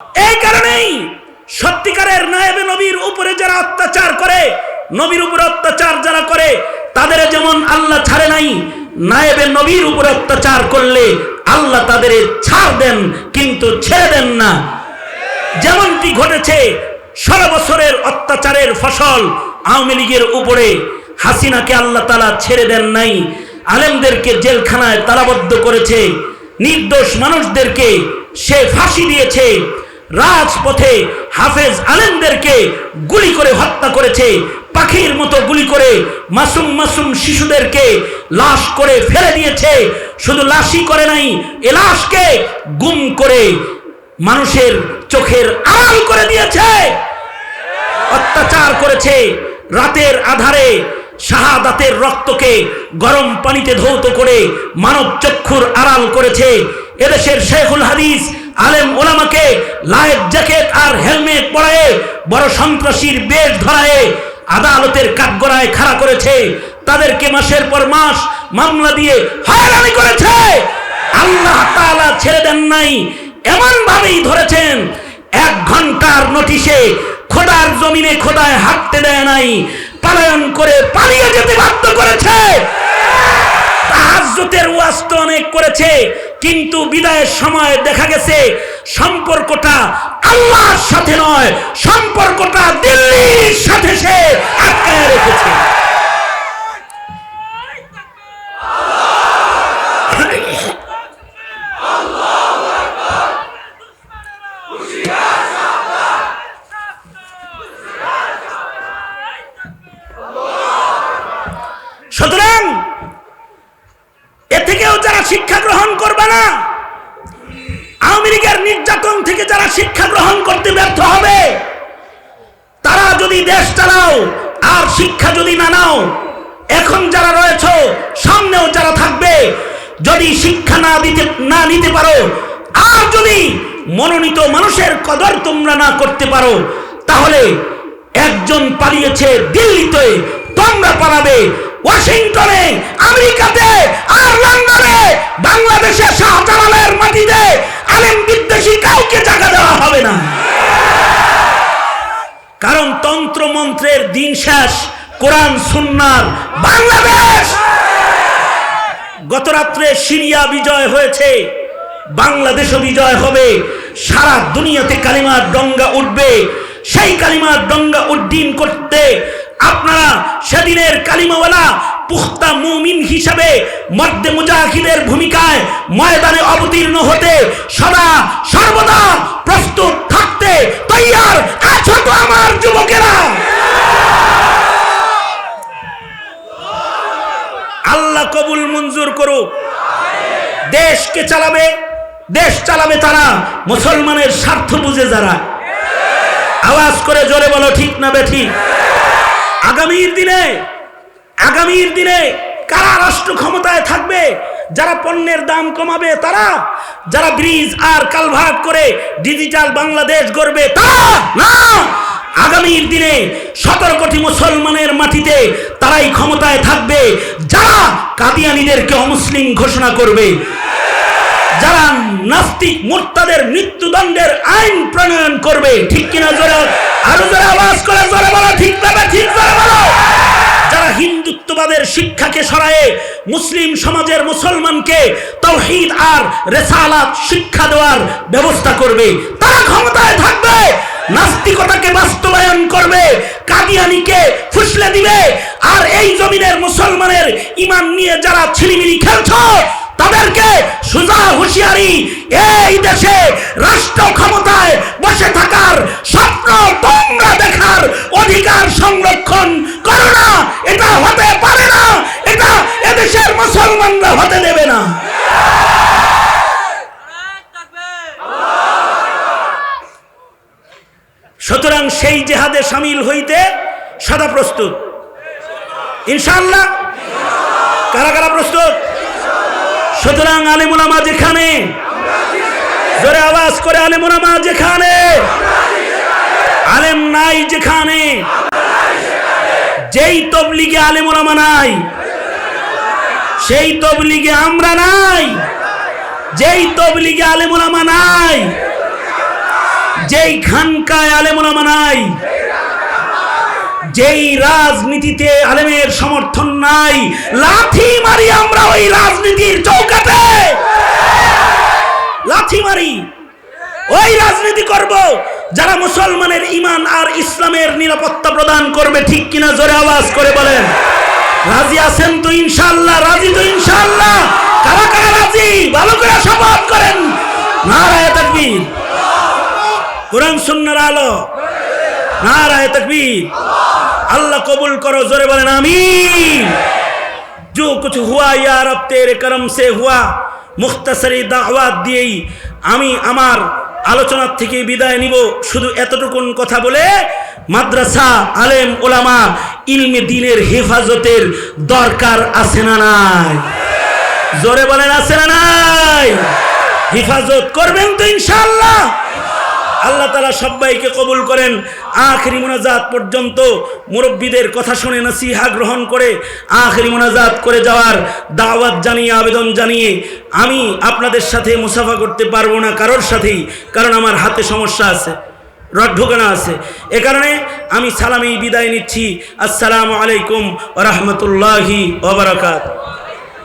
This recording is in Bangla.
এই কারণেই সত্যিকারের নায়েবে নবীর উপরে যারা অত্যাচার করে, নবীর উপর অত্যাচার যারা করে, তাদের যেমন আল্লাহ ছাড়ে নাই, নায়েবে নবীর উপর অত্যাচার করলে আল্লাহ তাদের ছাড় দেন কিন্তু ছেড়ে দেন না। যেমনটি ঘটেছে 16 বছরের অত্যাচারের ফসল আওয়ামী লীগের উপরে, হাসিনাকে আল্লাহ তাআলা ছেড়ে দেন নাই, আলেমদেরকে জেলখানায় তালাবদ্ধ করেছে, নির্দোষ মানুষদেরকে সে ফাঁসি দিয়েছে, রাজপথে হাফেজ আলেমদেরকে গুলি করে হত্যা করেছে, পাখির মতো গুলি করে মাসুম মাসুম শিশুদেরকে লাশ করে ফেলে দিয়েছে। শুধু লাশই করে নাই, এ লাশকে গুম করে মানুষের চোখের আড়াল করে দিয়েছে, অত্যাচার করেছে। রাতের আধারে শাহাদাতের রক্তকে গরম পানিতে ধৌত করে মানব চক্ষুর আড়াল করেছে। এদেশের শেখুল হাদিস আলেম ওলামাকে লাইফ জ্যাকেট আর হেলমেট পরায়ে বড় সন্ত্রাসীর বেশ ধরায়ে আদালতের কাঠগড়ায় খাড়া করেছে, তাদেরকে মাসের পর মাস মামলা দিয়ে হয়রানি করেছে। আল্লাহ তাআলা ছেড়ে দেন নাই, এমন ভাবেই ধরেছেন 1 ঘন্টার নোটিশে খোদার জমিনে খোদায় হাঁটতে দেয় নাই, পলায়ন করে পালিয়ে যেতে বাধ্য করেছে। তাহাজ্জুদের ওয়াজ তো অনেক করেছে, কিন্তু বিদায়ের সময় দেখা গেছে সম্পর্কটা আল্লাহর সাথে নয়, সম্পর্কটা দিল্লির সাথে সে আটকায় রেখেছে। সুতরাং এ থেকেও যারা শিক্ষা গ্রহণ করবে না, আওয়ামী লীগের নির্যাতন থেকে যারা শিক্ষা গ্রহণ করতে ব্যর্থ হবে, তারা যদি দেশ চালাও আর শিক্ষা যদি না নাও, এখন যারা রয়েছে সামনেও যারা থাকবে, যদি শিক্ষা না নিতে পারো আর যদি মনোনীত মানুষের কদর তোমরা না করতে পারো, তাহলে একজন পালিয়েছে দিল্লিতে, তোমরা পালাবে ওয়াশিংটনে, আমেরিকাতে আর লন্ডনে। বাংলাদেশে শাহজালালের মাটিতে আলেম বিদ্বেষী কাউকে জায়গা দেওয়া হবে না, কারণ তন্ত্র মন্ত্রের দিন শেষ, কোরআন সুন্নাহর বাংলাদেশ। গত রাত্রে সিরিয়া বিজয় হয়েছে, বাংলাদেশও বিজয় হবে, সারা দুনিয়াতে কালিমার ডঙ্গা উঠবে। সেই কালিমার ডঙ্গা উড্ডীন করতে আপনারা সেদিনের কালিমাওয়ালা পুখতা মুমিন হিসাবে মর্দে মুজাহিদের ভূমিকায় ময়দানে অবতীর্ণ হতে সদা সর্বদা প্রস্তুত থাকতে তৈয়ার আছো তো আমার যুবকেরা? আল্লাহ কবুল মঞ্জুর করুক। দেশকে চালাবে, দেশ চালাবে তারা মুসলমানের স্বার্থ বুঝে যারা। আওয়াজ করে জোরে বলো ঠিক না বেঠিক? আগামীর দিনে কারা রাষ্ট্র ক্ষমতায় থাকবে? যারা পণ্যের দাম কমাবে তারা, যারা ব্রিজ আর কালভার্ট করে ডিজিটাল বাংলাদেশ গড়বে তারা না। আগামীর দিনে 17 কোটি মুসলমানের মাটিতে তারাই ক্ষমতায় থাকবে, যারা কাদিয়ানীদেরকে অমুসলিম ঘোষণা করবে, যারা নাস্তিক মুরতাদের মৃত্যুদণ্ডের আইন প্রণয়ন করবে। ঠিক কিনা? জোরে আরো জোরে আওয়াজ করে জোরে বলো ঠিক না ঠিক জোরে বলো। যারা হিন্দুত্ববাদের শিক্ষাকে সরায়ে মুসলিম সমাজের মুসলমানকে তাওহীদ আর রিসালাত শিক্ষা দেওয়ার ব্যবস্থা করবে, তারা ক্ষমতায় থাকবে। নাস্তিকতাকে বাস্তবায়ন করবে, কাদিয়ানীকে ফুসলে দিবে। আর এই জমিনের মুসলমানের ঈমান নিয়ে যারা ছিলিমিলি খেলছো, তাদেরকে সুজা হুঁশিয়ারি, এই দেশে রাষ্ট্র ক্ষমতায় বসে থাকার স্বপ্ন তোমরা দেখার অধিকার সংরক্ষণ করো না। এটা হতে পারে না, এটা এদেশের মুসলমানরা হতে দেবে না। সুতরাং সেই জেহাদে শামিল হইতে সদা প্রস্তুত ইনশাআল্লাহ। কারা কারা প্রস্তুত? সুতরাং আলেম ওলামা যেখানে, জোরে আওয়াজ করে আলেম ওলামা যেখানে, আলেম নাই যেখানে, যেই তবলিগে আলেম ওলামা নাই সেই তবলিগে আমরা নাই, যেই তবলিগে আলেম ওলামা নাই যেই খানকায় আলেম ওলামা নাই, যেই রাজনীতিতে আলেমের সমর্থন নাই, লাথি মারি আমরা ওই রাজনীতির চৌকাঠে, লাথি মারি। ওই রাজনীতি করব যারা মুসলমানের ঈমান আর ইসলামের নিরাপত্তা প্রদান করবে। ঠিক কিনা জোরে আওয়াজ করে বলেন। রাজি আছেন তো ইনশাআল্লাহ? রাজি তো ইনশাআল্লাহ? কারা কারা রাজি ভালো করে শপথ করেন। নারায়ে তাকবীর, কুরআন সুন্নাহর আলো, নারায়ে তাকবীর। अल्लाह कबूल करो, जोरे बोले आमीन। जो कुछ हुआ या रब तेरे करम से हुआ। मुख्तसरी दावत दिएई आमी आमार आलोचना थेके बिदाय निब, शुधु एतटुकुन कथा बोले माद्रासा आलेम ओलामा इल्मे दीनेर हेफाजतेर दरकार आछे ना नाई? जोरे बोलेन आछे ना नाई? हेफाजत करबेन तो इनशाआल्लाह? আল্লাহ তাআলা সবাইকে কবুল করেন। আখিরি মুনাজাত পর্যন্ত মুরব্বীদের কথা শুনে নসিহা গ্রহণ করে আখিরি মুনাজাত করে যাওয়ার দাওয়াত জানিয়ে, আবেদন জানিয়ে আমি আপনাদের সাথে মুসাফা করতে পারবো না কারোর সাথেই, কারণ আমার হাতে সমস্যা আছে, রড ঢোকানো আছে। এ কারণে আমি সালামি বিদায় নিচ্ছি। আসসালামু আলাইকুম ওয়া রাহমাতুল্লাহি ওয়া বারাকাতুহু।